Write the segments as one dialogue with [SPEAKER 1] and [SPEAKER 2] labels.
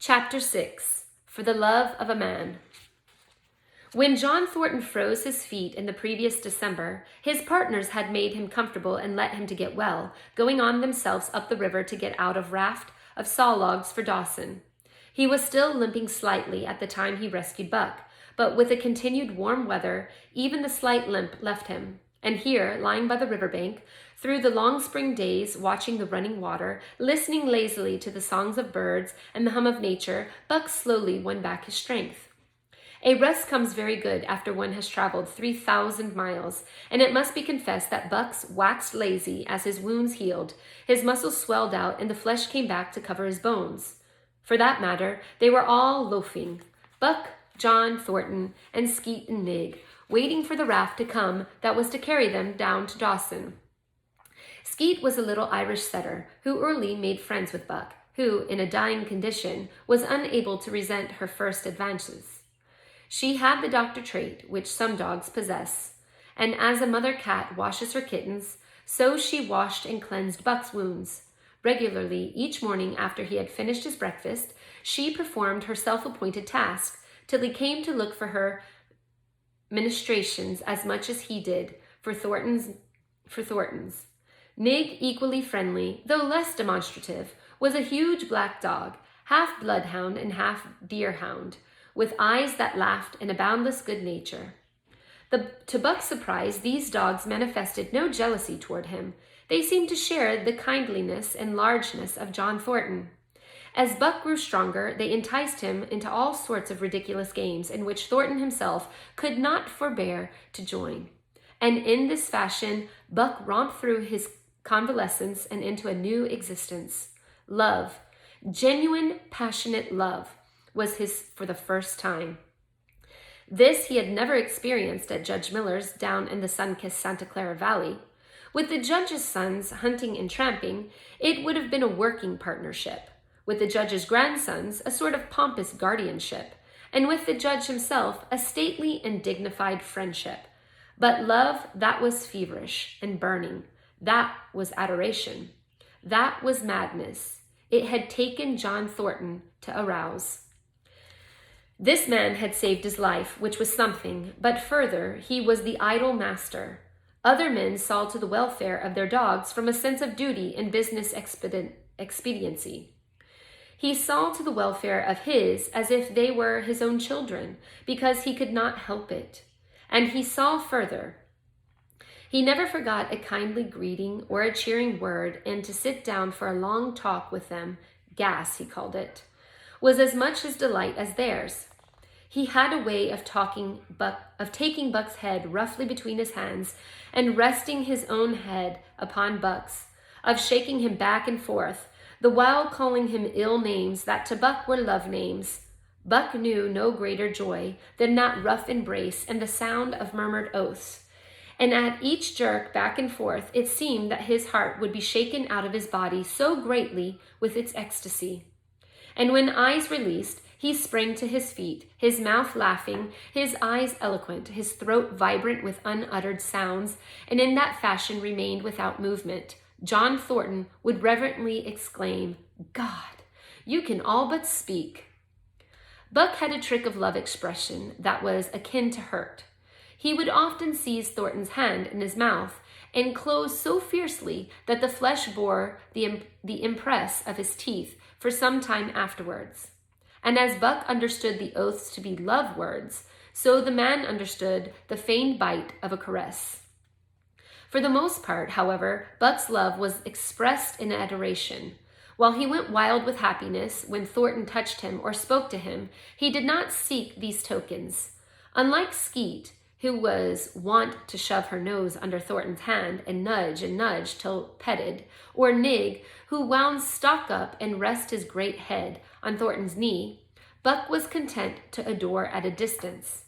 [SPEAKER 1] Chapter 6. For the Love of a Man. When John Thornton froze his feet in the previous December, his partners had made him comfortable and let him to get well, going on themselves up the river to get out of raft of saw logs for Dawson. He was still limping slightly at the time he rescued Buck, but with the continued warm weather, even the slight limp left him. And here, lying by the riverbank, through the long spring days, watching the running water, listening lazily to the songs of birds and the hum of nature, Buck slowly won back his strength. A rest comes very good after one has traveled 3,000 miles, and it must be confessed that Buck's waxed lazy as his wounds healed, his muscles swelled out, and the flesh came back to cover his bones. For that matter, they were all loafing, Buck, John Thornton, and Skeet and Nig, waiting for the raft to come that was to carry them down to Dawson. Skeet was a little Irish setter who early made friends with Buck, who, in a dying condition, was unable to resent her first advances. She had the doctor trait which some dogs possess, and as a mother cat washes her kittens, so she washed and cleansed Buck's wounds. Regularly, each morning after he had finished his breakfast, she performed her self-appointed task, till he came to look for her ministrations as much as he did for Thornton's. Nig, equally friendly, though less demonstrative, was a huge black dog, half bloodhound and half deerhound, with eyes that laughed and a boundless good nature. To Buck's surprise, these dogs manifested no jealousy toward him. They seemed to share the kindliness and largeness of John Thornton. As Buck grew stronger, they enticed him into all sorts of ridiculous games in which Thornton himself could not forbear to join. And in this fashion, Buck romped through his convalescence and into a new existence. Love, genuine, passionate love, was his for the first time. This he had never experienced at Judge Miller's down in the sun-kissed Santa Clara Valley. With the judge's sons hunting and tramping, it would have been a working partnership. With the judge's grandsons, a sort of pompous guardianship, and with the judge himself, a stately and dignified friendship. But love, that was feverish and burning. That was adoration. That was madness. It had taken John Thornton to arouse. This man had saved his life, which was something, but further, he was the idle master. Other men saw to the welfare of their dogs from a sense of duty and business expediency. He saw to the welfare of his as if they were his own children, because he could not help it. And he saw further. He never forgot a kindly greeting or a cheering word, and to sit down for a long talk with them, gas he called it, was as much his delight as theirs. He had a way of taking Buck's head roughly between his hands and resting his own head upon Buck's, of shaking him back and forth, the while calling him ill names that to Buck were love names. Buck knew no greater joy than that rough embrace and the sound of murmured oaths. And at each jerk back and forth, it seemed that his heart would be shaken out of his body so greatly with its ecstasy. And when eyes released, he sprang to his feet, his mouth laughing, his eyes eloquent, his throat vibrant with unuttered sounds, and in that fashion remained without movement. John Thornton would reverently exclaim, "God, you can all but speak." Buck had a trick of love expression that was akin to hurt. He would often seize Thornton's hand in his mouth and close so fiercely that the flesh bore the impress of his teeth for some time afterwards. And as Buck understood the oaths to be love words, so the man understood the feigned bite of a caress. For the most part, however, Buck's love was expressed in adoration. While he went wild with happiness when Thornton touched him or spoke to him, he did not seek these tokens. Unlike Skeet, who was wont to shove her nose under Thornton's hand and nudge till petted, or Nig, who wound stock up and rest his great head on Thornton's knee, Buck was content to adore at a distance.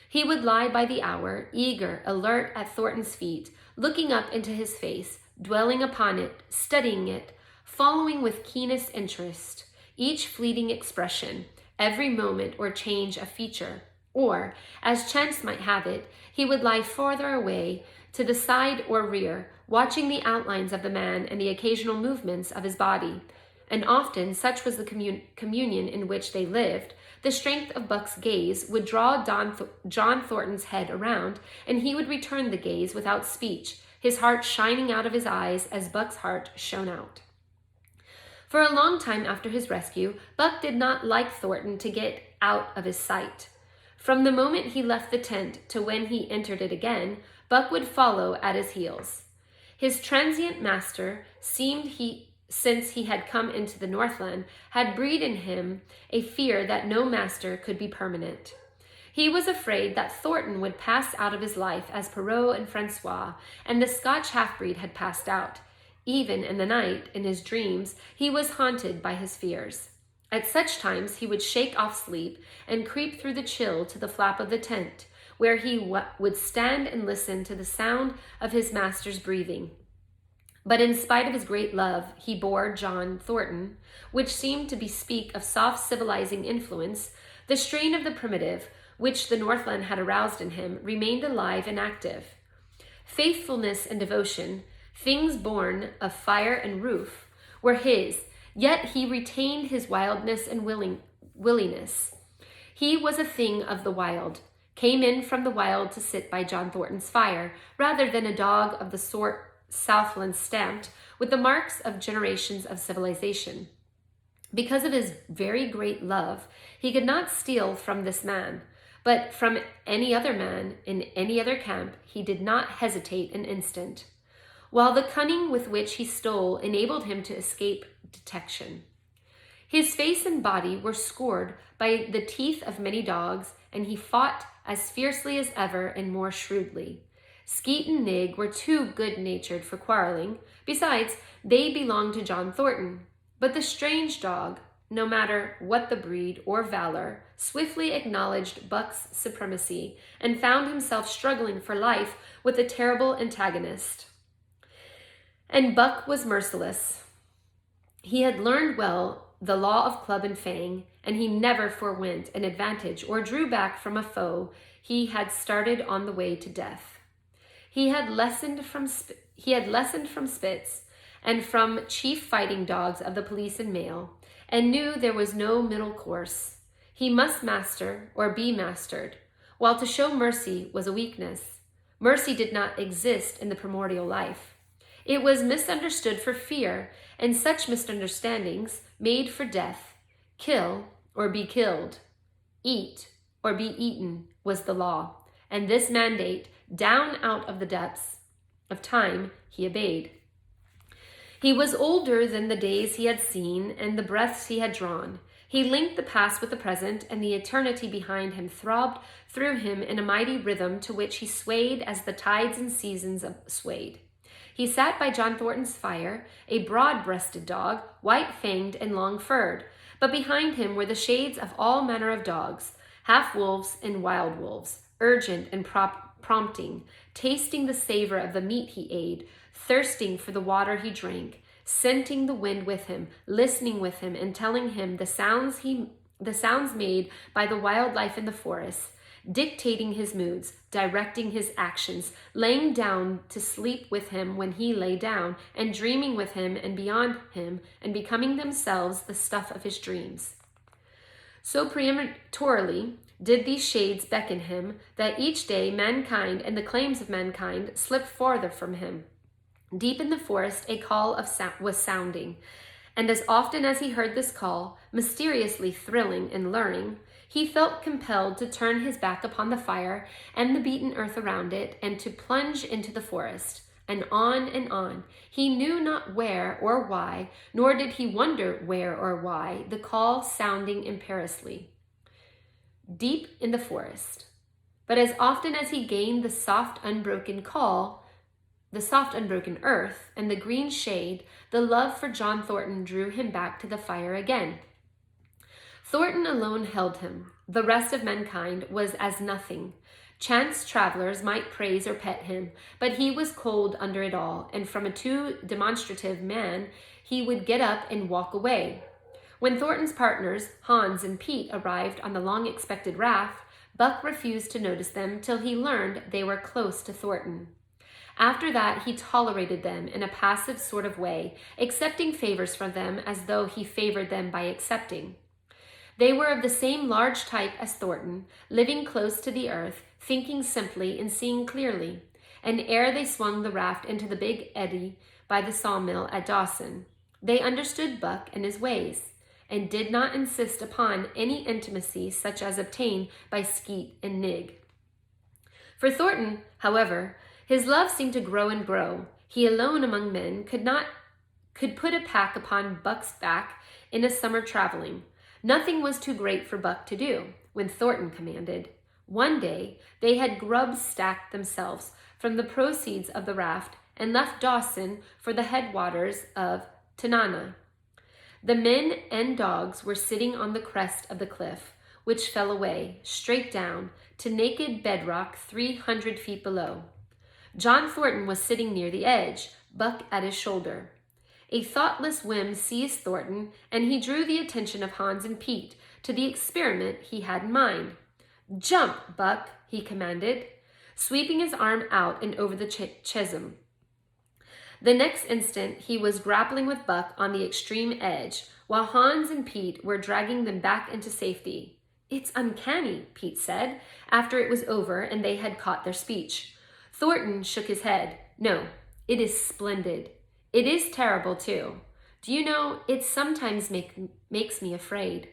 [SPEAKER 1] He would lie by the hour, eager, alert at Thornton's feet, looking up into his face, dwelling upon it, studying it, following with keenest interest each fleeting expression, every moment or change of feature. Or, as chance might have it, he would lie farther away, to the side or rear, watching the outlines of the man and the occasional movements of his body, and often such was the communion in which they lived, the strength of Buck's gaze would draw John Thornton's head around, and he would return the gaze without speech, his heart shining out of his eyes as Buck's heart shone out. For a long time after his rescue, Buck did not like Thornton to get out of his sight. From the moment he left the tent to when he entered it again, Buck would follow at his heels. His transient master since he had come into the Northland, had breed in him a fear that no master could be permanent. He was afraid that Thornton would pass out of his life as Perrault and Francois and the Scotch half-breed had passed out. Even in the night, in his dreams, he was haunted by his fears. At such times, he would shake off sleep and creep through the chill to the flap of the tent, where he would stand and listen to the sound of his master's breathing. But in spite of his great love, he bore John Thornton, which seemed to bespeak of soft civilizing influence, the strain of the primitive, which the Northland had aroused in him, remained alive and active. Faithfulness and devotion, things born of fire and roof, were his, yet he retained his wildness and willingness. He was a thing of the wild, came in from the wild to sit by John Thornton's fire, rather than a dog of the sort Southland stamped with the marks of generations of civilization. Because of his very great love, he could not steal from this man, but from any other man in any other camp, he did not hesitate an instant, while the cunning with which he stole enabled him to escape detection. His face and body were scored by the teeth of many dogs, and he fought as fiercely as ever and more shrewdly. Skeet and Nig were too good-natured for quarreling. Besides, they belonged to John Thornton. But the strange dog, no matter what the breed or valor, swiftly acknowledged Buck's supremacy and found himself struggling for life with a terrible antagonist. And Buck was merciless. He had learned well the law of club and fang, and he never forwent an advantage or drew back from a foe he had started on the way to death. He had lessened from Spitz and from chief fighting dogs of the police and mail, and knew there was no middle course. He must master or be mastered, while to show mercy was a weakness. Mercy did not exist in the primordial life. It was misunderstood for fear, and such misunderstandings made for death. Kill or be killed. Eat or be eaten was the law, and this mandate, down out of the depths of time, he obeyed. He was older than the days he had seen and the breaths he had drawn. He linked the past with the present, and the eternity behind him throbbed through him in a mighty rhythm to which he swayed as the tides and seasons swayed. He sat by John Thornton's fire, a broad-breasted dog, white-fanged and long-furred, but behind him were the shades of all manner of dogs, half-wolves and wild wolves, urgent and prompting, tasting the savor of the meat he ate, thirsting for the water he drank, scenting the wind with him, listening with him, and telling him the sounds made by the wildlife in the forest, dictating his moods, directing his actions, laying down to sleep with him when he lay down, and dreaming with him and beyond him, and becoming themselves the stuff of his dreams. So peremptorily did these shades beckon him that each day mankind and the claims of mankind slipped farther from him. Deep in the forest a call was sounding, and as often as he heard this call, mysteriously thrilling and luring, he felt compelled to turn his back upon the fire and the beaten earth around it, and to plunge into the forest. And on, he knew not where or why, nor did he wonder where or why, the call sounding imperiously. Deep in the forest. But as often as he gained the soft, unbroken earth and the green shade, the love for John Thornton drew him back to the fire again. Thornton alone held him. The rest of mankind was as nothing. Chance travelers might praise or pet him, but he was cold under it all, and from a too demonstrative man, he would get up and walk away. When Thornton's partners, Hans and Pete, arrived on the long-expected raft, Buck refused to notice them till he learned they were close to Thornton. After that, he tolerated them in a passive sort of way, accepting favors from them as though he favored them by accepting. They were of the same large type as Thornton, living close to the earth, thinking simply and seeing clearly. And ere they swung the raft into the big eddy by the sawmill at Dawson, they understood Buck and his ways, and did not insist upon any intimacy such as obtained by Skeet and Nig. For Thornton, however, his love seemed to grow and grow. He alone among men could put a pack upon Buck's back in a summer traveling. Nothing was too great for Buck to do when Thornton commanded. One day they had grub stacked themselves from the proceeds of the raft and left Dawson for the headwaters of Tanana. The men and dogs were sitting on the crest of the cliff, which fell away, straight down, to naked bedrock 300 feet below. John Thornton was sitting near the edge, Buck at his shoulder. A thoughtless whim seized Thornton, and he drew the attention of Hans and Pete to the experiment he had in mind. "Jump, Buck," he commanded, sweeping his arm out and over the chasm. The next instant, he was grappling with Buck on the extreme edge, while Hans and Pete were dragging them back into safety. "It's uncanny," Pete said, after it was over and they had caught their speech. Thornton shook his head. "No, it is splendid. It is terrible, too. Do you know, it sometimes makes me afraid."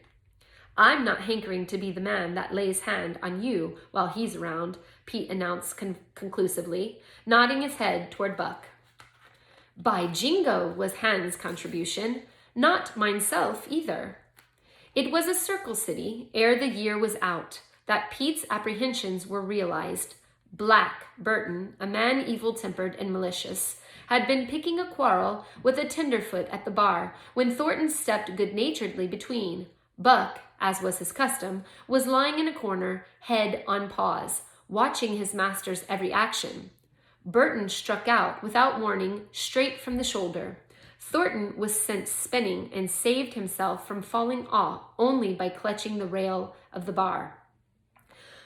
[SPEAKER 1] "I'm not hankering to be the man that lays hand on you while he's around," Pete announced conclusively, nodding his head toward Buck. "By jingo," was Hans' contribution. "Not mineself either." It was a circle city, ere the year was out, that Pete's apprehensions were realized. Black Burton, a man evil-tempered and malicious, had been picking a quarrel with a tenderfoot at the bar when Thornton stepped good-naturedly between. Buck, as was his custom, was lying in a corner, head on paws, watching his master's every action. Burton struck out, without warning, straight from the shoulder. Thornton was sent spinning and saved himself from falling off only by clutching the rail of the bar.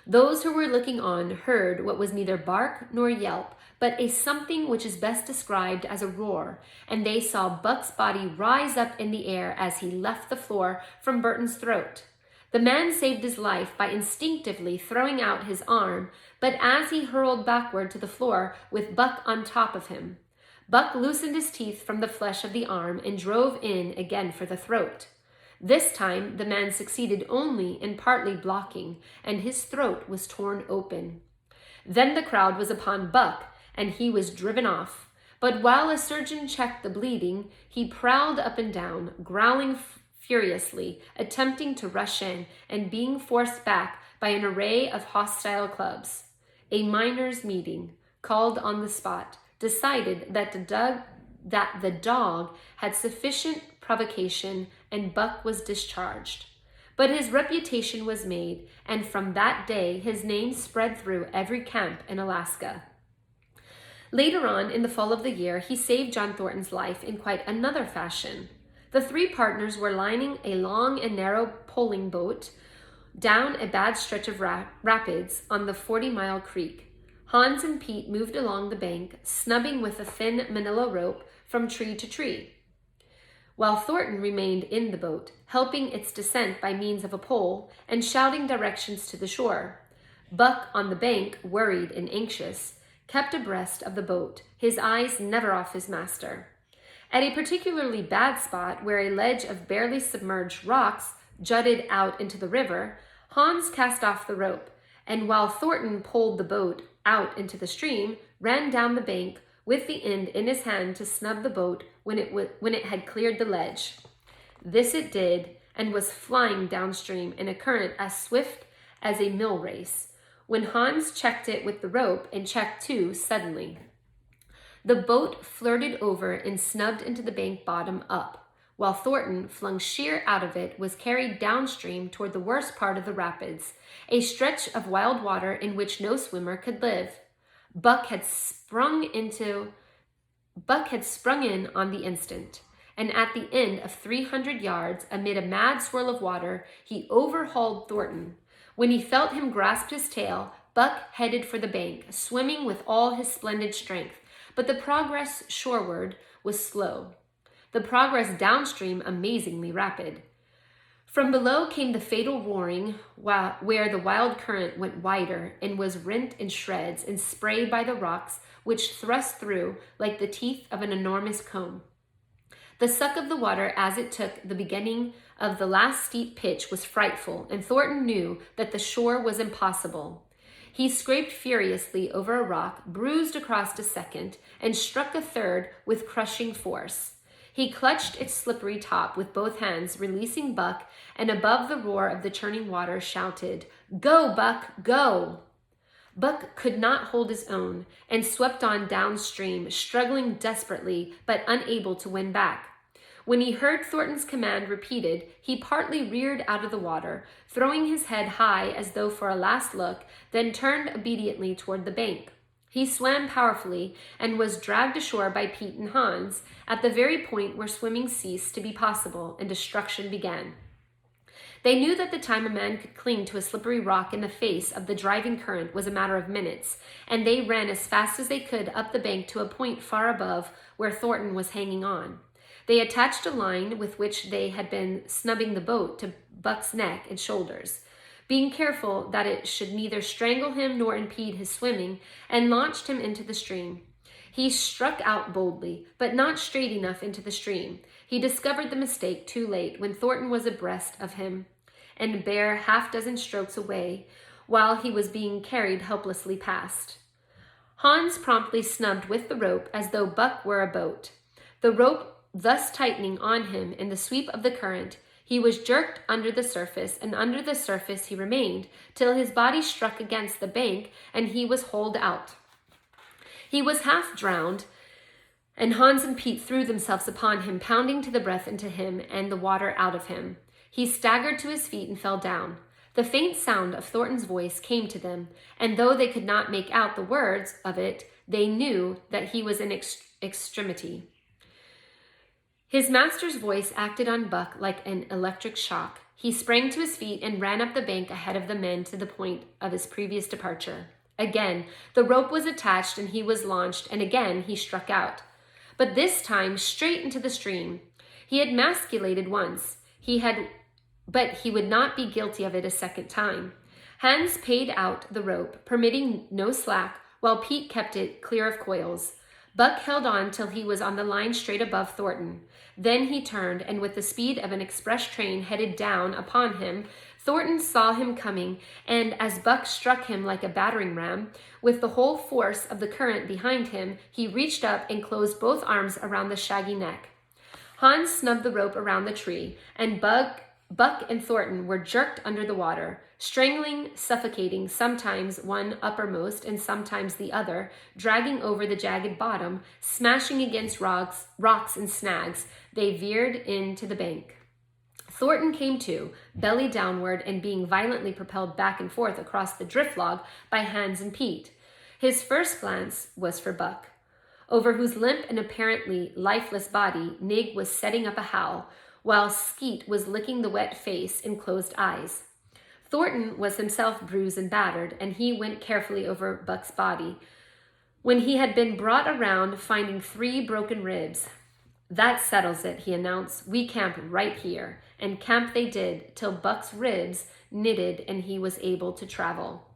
[SPEAKER 1] Those who were looking on heard what was neither bark nor yelp, but a something which is best described as a roar, and they saw Buck's body rise up in the air as he left the floor from Burton's throat. The man saved his life by instinctively throwing out his arm, but as he hurled backward to the floor with Buck on top of him, Buck loosened his teeth from the flesh of the arm and drove in again for the throat. This time the man succeeded only in partly blocking, and his throat was torn open. Then the crowd was upon Buck, and he was driven off. But while a surgeon checked the bleeding, he prowled up and down, growling furiously, attempting to rush in, and being forced back by an array of hostile clubs. A miners' meeting, called on the spot, decided that the dog had sufficient provocation and Buck was discharged. But his reputation was made, and from that day his name spread through every camp in Alaska. Later on, in the fall of the year, he saved John Thornton's life in quite another fashion. The three partners were lining a long and narrow poling boat down a bad stretch of rapids on the 40-mile creek. Hans and Pete moved along the bank, snubbing with a thin manila rope from tree to tree, while Thornton remained in the boat, helping its descent by means of a pole and shouting directions to the shore. Buck, on the bank, worried and anxious, kept abreast of the boat, his eyes never off his master. At a particularly bad spot where a ledge of barely submerged rocks jutted out into the river, Hans cast off the rope, and while Thornton poled the boat out into the stream, ran down the bank with the end in his hand to snub the boat when it had cleared the ledge. This it did, and was flying downstream in a current as swift as a mill race, when Hans checked it with the rope and checked too suddenly. The boat flirted over and snubbed into the bank bottom up, while Thornton, flung sheer out of it, was carried downstream toward the worst part of the rapids, a stretch of wild water in which no swimmer could live. Buck had sprung in on the instant, and at the end of 300 yards, amid a mad swirl of water, he overhauled Thornton. When he felt him grasp his tail, Buck headed for the bank, swimming with all his splendid strength, but the progress shoreward was slow. The progress downstream amazingly rapid. From below came the fatal roaring, where the wild current went wider and was rent in shreds and sprayed by the rocks, which thrust through like the teeth of an enormous comb. The suck of the water as it took the beginning of the last steep pitch was frightful, and Thornton knew that the shore was impossible. He scraped furiously over a rock, bruised across a second, and struck a third with crushing force. He clutched its slippery top with both hands, releasing Buck, and above the roar of the churning water shouted, "Go, Buck, go!" Buck could not hold his own and swept on downstream, struggling desperately but unable to win back. When he heard Thornton's command repeated, he partly reared out of the water, throwing his head high as though for a last look, then turned obediently toward the bank. He swam powerfully and was dragged ashore by Pete and Hans at the very point where swimming ceased to be possible and destruction began. They knew that the time a man could cling to a slippery rock in the face of the driving current was a matter of minutes, and they ran as fast as they could up the bank to a point far above where Thornton was hanging on. They attached a line with which they had been snubbing the boat to Buck's neck and shoulders, being careful that it should neither strangle him nor impede his swimming, and launched him into the stream. He struck out boldly, but not straight enough into the stream. He discovered the mistake too late when Thornton was abreast of him and a bare half-dozen strokes away while he was being carried helplessly past. Hans promptly snubbed with the rope as though Buck were a boat. The rope thus tightening on him in the sweep of the current, he was jerked under the surface, and under the surface he remained, till his body struck against the bank and he was hauled out. He was half drowned, and Hans and Pete threw themselves upon him, pounding to the breath into him and the water out of him. He staggered to his feet and fell down. The faint sound of Thornton's voice came to them, and though they could not make out the words of it, they knew that he was in extremity. His master's voice acted on Buck like an electric shock. He sprang to his feet and ran up the bank ahead of the men to the point of his previous departure. Again, the rope was attached and he was launched, and again he struck out. But this time straight into the stream. He had masculated once, but he would not be guilty of it a second time. Hans paid out the rope, permitting no slack, while Pete kept it clear of coils. Buck held on till he was on the line straight above Thornton. Then he turned, and with the speed of an express train headed down upon him, Thornton saw him coming, and as Buck struck him like a battering ram, with the whole force of the current behind him, he reached up and closed both arms around the shaggy neck. Hans snubbed the rope around the tree, and Buck and Thornton were jerked under the water, strangling, suffocating, sometimes one uppermost and sometimes the other, dragging over the jagged bottom, smashing against rocks and snags. They veered into the bank. Thornton came to, belly downward, and being violently propelled back and forth across the drift log by Hans and Pete. His first glance was for Buck, over whose limp and apparently lifeless body Nig was setting up a howl, while Skeet was licking the wet face and closed eyes. Thornton was himself bruised and battered, and he went carefully over Buck's body, when he had been brought around, finding 3 broken ribs. "That settles it," he announced. "We camp right here." And camp they did, till Buck's ribs knitted and he was able to travel.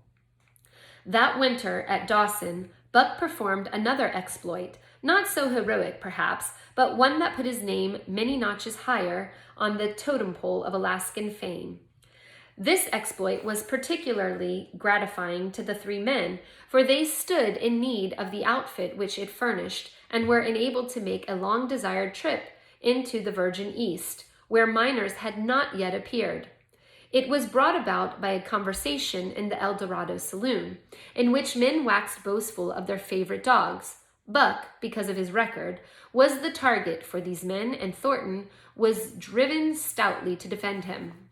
[SPEAKER 1] That winter at Dawson, Buck performed another exploit, not so heroic perhaps, but one that put his name many notches higher on the totem pole of Alaskan fame. This exploit was particularly gratifying to the 3 men, for they stood in need of the outfit which it furnished and were enabled to make a long-desired trip into the Virgin East, where miners had not yet appeared. It was brought about by a conversation in the El Dorado saloon, in which men waxed boastful of their favorite dogs. Buck, because of his record, was the target for these men, and Thornton was driven stoutly to defend him.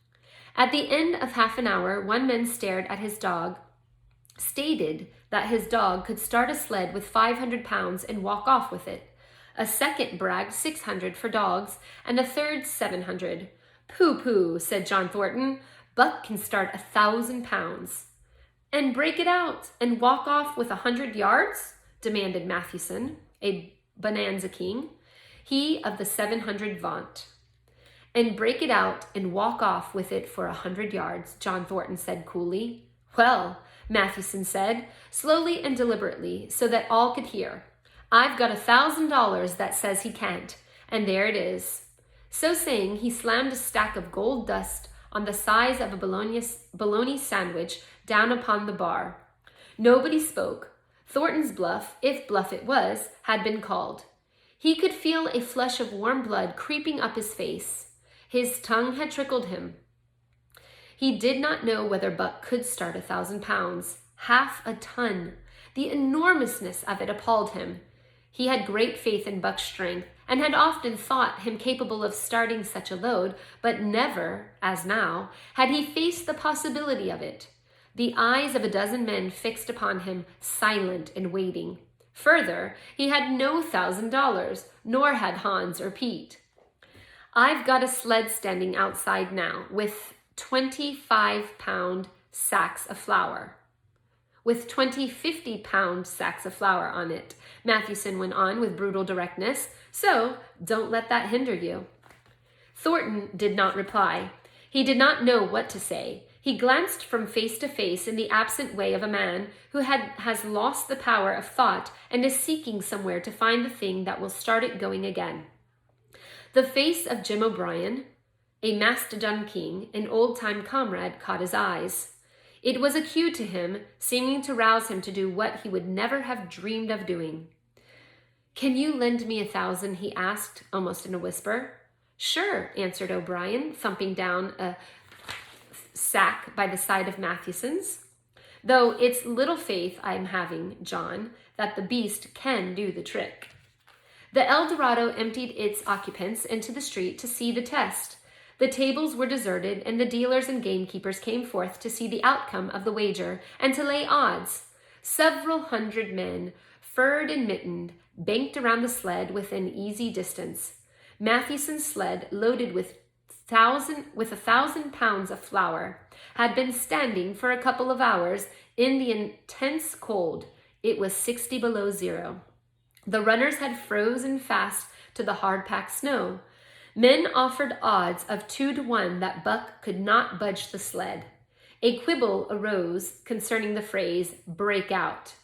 [SPEAKER 1] At the end of half an hour, one man stated that his dog could start a sled with 500 pounds and walk off with it. A second bragged 600 for dogs, and a third 700. "Pooh-pooh," said John Thornton. "Buck can start 1,000 pounds. "And break it out and walk off with 100 yards?" demanded Mathewson. a bonanza king, he of the 700 vaunt, and break it out and walk off with it for 100 yards, John Thornton said coolly. Well, Mathewson said, slowly and deliberately, so that all could hear, I've got $1,000 that says he can't, and there it is. So saying, he slammed a stack of gold dust on the size of a bologna sandwich down upon the bar. Nobody spoke. Thornton's bluff, if bluff it was, had been called. He could feel a flush of warm blood creeping up his face. His tongue had trickled him. He did not know whether Buck could start 1,000 pounds, half a ton. The enormousness of it appalled him. He had great faith in Buck's strength, and had often thought him capable of starting such a load, but never, as now, had he faced the possibility of it. The eyes of a dozen men fixed upon him, silent and waiting. Further, he had no $1,000, nor had Hans or Pete. I've got a sled standing outside now with 25-pound sacks of flour. With 20 50-pound sacks of flour on it, Mathewson went on with brutal directness, so don't let that hinder you. Thornton did not reply. He did not know what to say. He glanced from face to face in the absent way of a man who has lost the power of thought and is seeking somewhere to find the thing that will start it going again. The face of Jim O'Brien, a Mastodon king, an old-time comrade, caught his eyes. It was a cue to him, seeming to rouse him to do what he would never have dreamed of doing. Can you lend me 1,000? He asked, almost in a whisper. Sure, answered O'Brien, thumping down a sack by the side of Mathewson's. Though it's little faith I'm having, John, that the beast can do the trick. The El Dorado emptied its occupants into the street to see the test. The tables were deserted, and the dealers and gamekeepers came forth to see the outcome of the wager and to lay odds. Several hundred men, furred and mittened, banked around the sled within easy distance. Mathewson's sled, loaded with 1,000 pounds of flour, had been standing for a couple of hours in the intense cold. It was 60 below zero. The runners had frozen fast to the hard-packed snow. Men offered odds of 2-to-1 that Buck could not budge the sled. A quibble arose concerning the phrase, break out.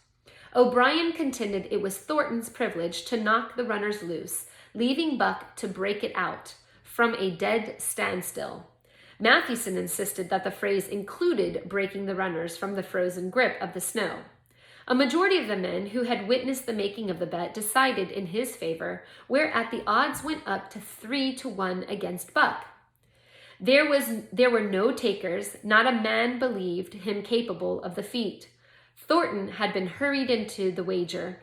[SPEAKER 1] O'Brien contended it was Thornton's privilege to knock the runners loose, leaving Buck to break it out from a dead standstill. Mathewson insisted that the phrase included breaking the runners from the frozen grip of the snow. A majority of the men who had witnessed the making of the bet decided in his favor, whereat the odds went up to 3-to-1 against Buck. There were no takers, not a man believed him capable of the feat. Thornton had been hurried into the wager,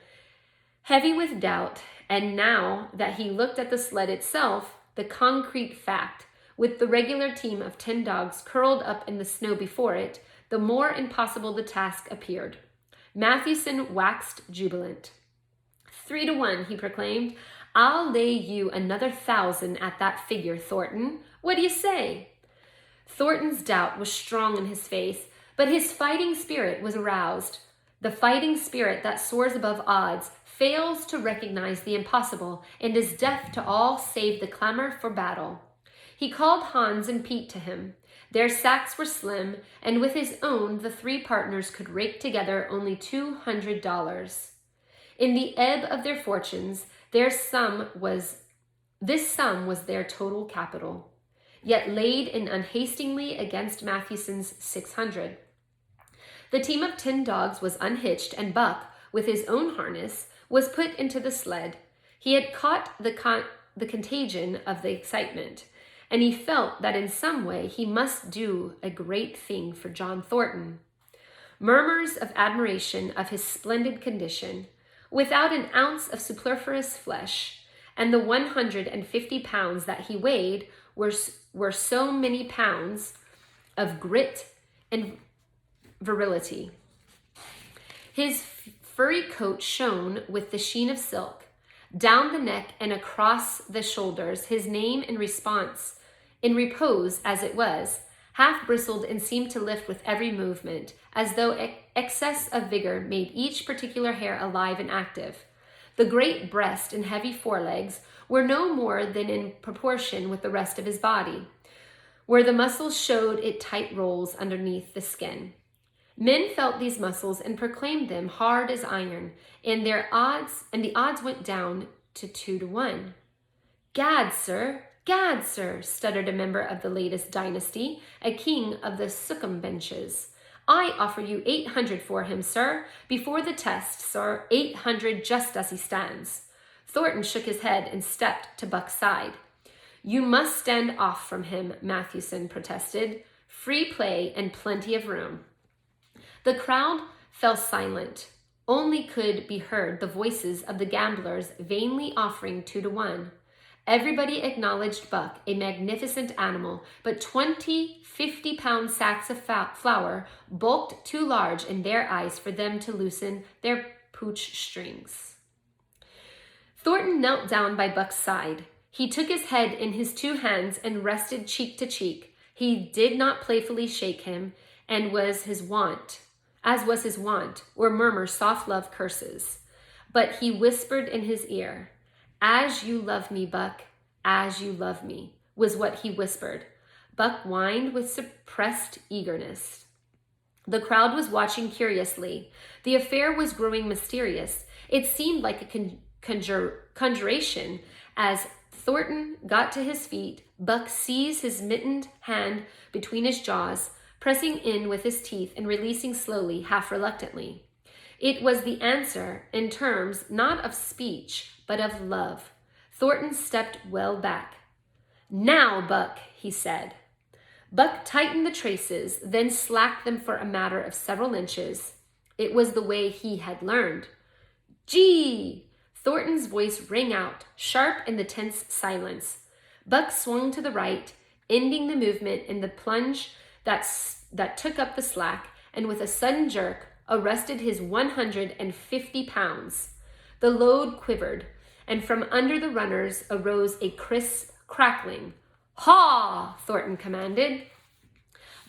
[SPEAKER 1] heavy with doubt, and now that he looked at the sled itself, the concrete fact, with the regular team of 10 dogs curled up in the snow before it, the more impossible the task appeared. Mathewson waxed jubilant. 3-to-1, he proclaimed. I'll lay you another 1,000 at that figure, Thornton. What do you say? Thornton's doubt was strong in his face, but his fighting spirit was aroused. The fighting spirit that soars above odds fails to recognize the impossible and is deaf to all save the clamor for battle. He called Hans and Pete to him. Their sacks were slim, and with his own, the 3 partners could rake together only $200. In the ebb of their fortunes, this sum was their total capital, yet laid in unhastingly against Mathewson's 600. The team of 10 dogs was unhitched, and Buck, with his own harness, was put into the sled. He had caught the contagion of the excitement, and he felt that in some way he must do a great thing for John Thornton. Murmurs of admiration of his splendid condition, without an ounce of superfluous flesh, and the 150 pounds that he weighed were so many pounds of grit and virility. His furry coat shone with the sheen of silk. Down the neck and across the shoulders, his name in repose as it was, half bristled and seemed to lift with every movement, as though excess of vigor made each particular hair alive and active. The great breast and heavy forelegs were no more than in proportion with the rest of his body, where the muscles showed it tight rolls underneath the skin. Men felt these muscles and proclaimed them hard as iron, and the odds went down to 2-1. Gad, sir, stuttered a member of the latest dynasty, a king of the Succumbenches. I offer you 800 for him, sir. Before the test, sir, 800 just as he stands. Thornton shook his head and stepped to Buck's side. You must stand off from him, Mathewson protested. Free play and plenty of room. The crowd fell silent. Only could be heard the voices of the gamblers vainly offering 2-1. Everybody acknowledged Buck a magnificent animal, but 20 50-pound sacks of flour bulked too large in their eyes for them to loosen their pooch strings. Thornton knelt down by Buck's side. He took his head in his 2 hands and rested cheek to cheek. He did not playfully shake him, as was his wont, or murmur soft love curses. But he whispered in his ear, "As you love me, Buck, as you love me," was what he whispered. Buck whined with suppressed eagerness. The crowd was watching curiously. The affair was growing mysterious. It seemed like a conjuration. As Thornton got to his feet, Buck seized his mittened hand between his jaws, pressing in with his teeth and releasing slowly, half reluctantly. It was the answer in terms not of speech, but of love. Thornton stepped well back. "Now, Buck," he said. Buck tightened the traces, then slacked them for a matter of several inches. It was the way he had learned. "Gee!" Thornton's voice rang out, sharp in the tense silence. Buck swung to the right, ending the movement in the plunge that took up the slack, and with a sudden jerk, arrested his 150 pounds. The load quivered, and from under the runners arose a crisp crackling. "Haw!" Thornton commanded.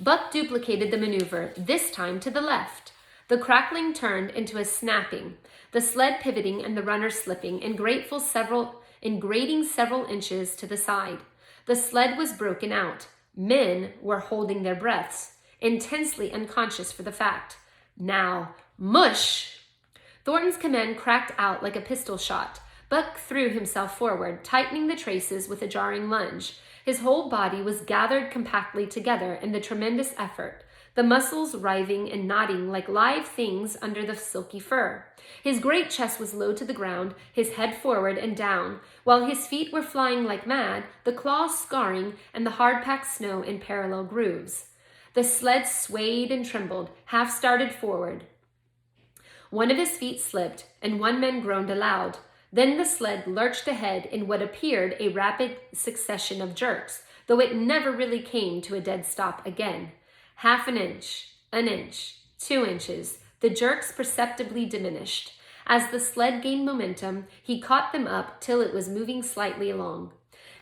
[SPEAKER 1] Buck duplicated the maneuver, this time to the left. The crackling turned into a snapping, the sled pivoting and the runner slipping and grating several inches to the side. The sled was broken out. Men were holding their breaths, intensely unconscious for the fact. Now, mush! Thornton's command cracked out like a pistol shot. Buck threw himself forward, tightening the traces with a jarring lunge. His whole body was gathered compactly together in the tremendous effort, the muscles writhing and knotting like live things under the silky fur. His great chest was low to the ground, his head forward and down, while his feet were flying like mad, the claws scarring and the hard-packed snow in parallel grooves. The sled swayed and trembled, half started forward. One of his feet slipped, and one man groaned aloud. Then the sled lurched ahead in what appeared a rapid succession of jerks, though it never really came to a dead stop again. Half an inch, 2 inches, the jerks perceptibly diminished. As the sled gained momentum, he caught them up till it was moving slightly along.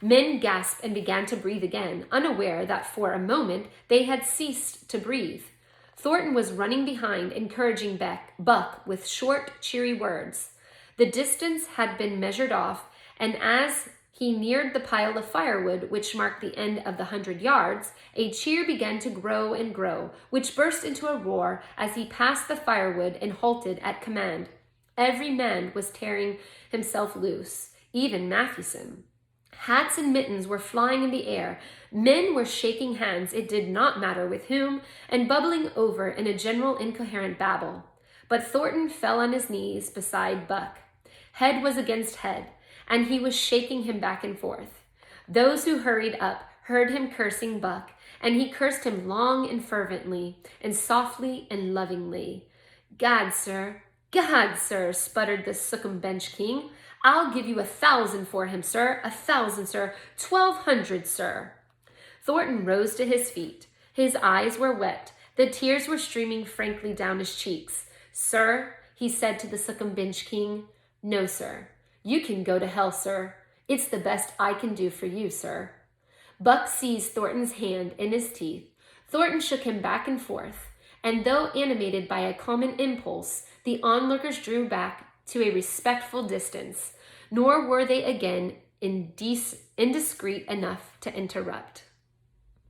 [SPEAKER 1] Men gasped and began to breathe again, unaware that for a moment they had ceased to breathe. Thornton was running behind, encouraging Buck with short, cheery words. The distance had been measured off, and as he neared the pile of firewood, which marked the end of the 100 yards, a cheer began to grow and grow, which burst into a roar as he passed the firewood and halted at command. Every man was tearing himself loose, even Mathewson. Hats and mittens were flying in the air. Men were shaking hands, it did not matter with whom, and bubbling over in a general incoherent babble. But Thornton fell on his knees beside Buck. Head was against head, and he was shaking him back and forth. Those who hurried up heard him cursing Buck, and he cursed him long and fervently, and softly and lovingly. God, sir, sputtered the Succumbench king. I'll give you 1,000 for him, sir, 1,000, sir, 1,200, sir. Thornton rose to his feet. His eyes were wet. The tears were streaming frankly down his cheeks. Sir, he said to the Succumbench king, no, sir. You can go to hell, sir. It's the best I can do for you, sir. Buck seized Thornton's hand in his teeth. Thornton shook him back and forth, and though animated by a common impulse, the onlookers drew back to a respectful distance, nor were they again indiscreet enough to interrupt.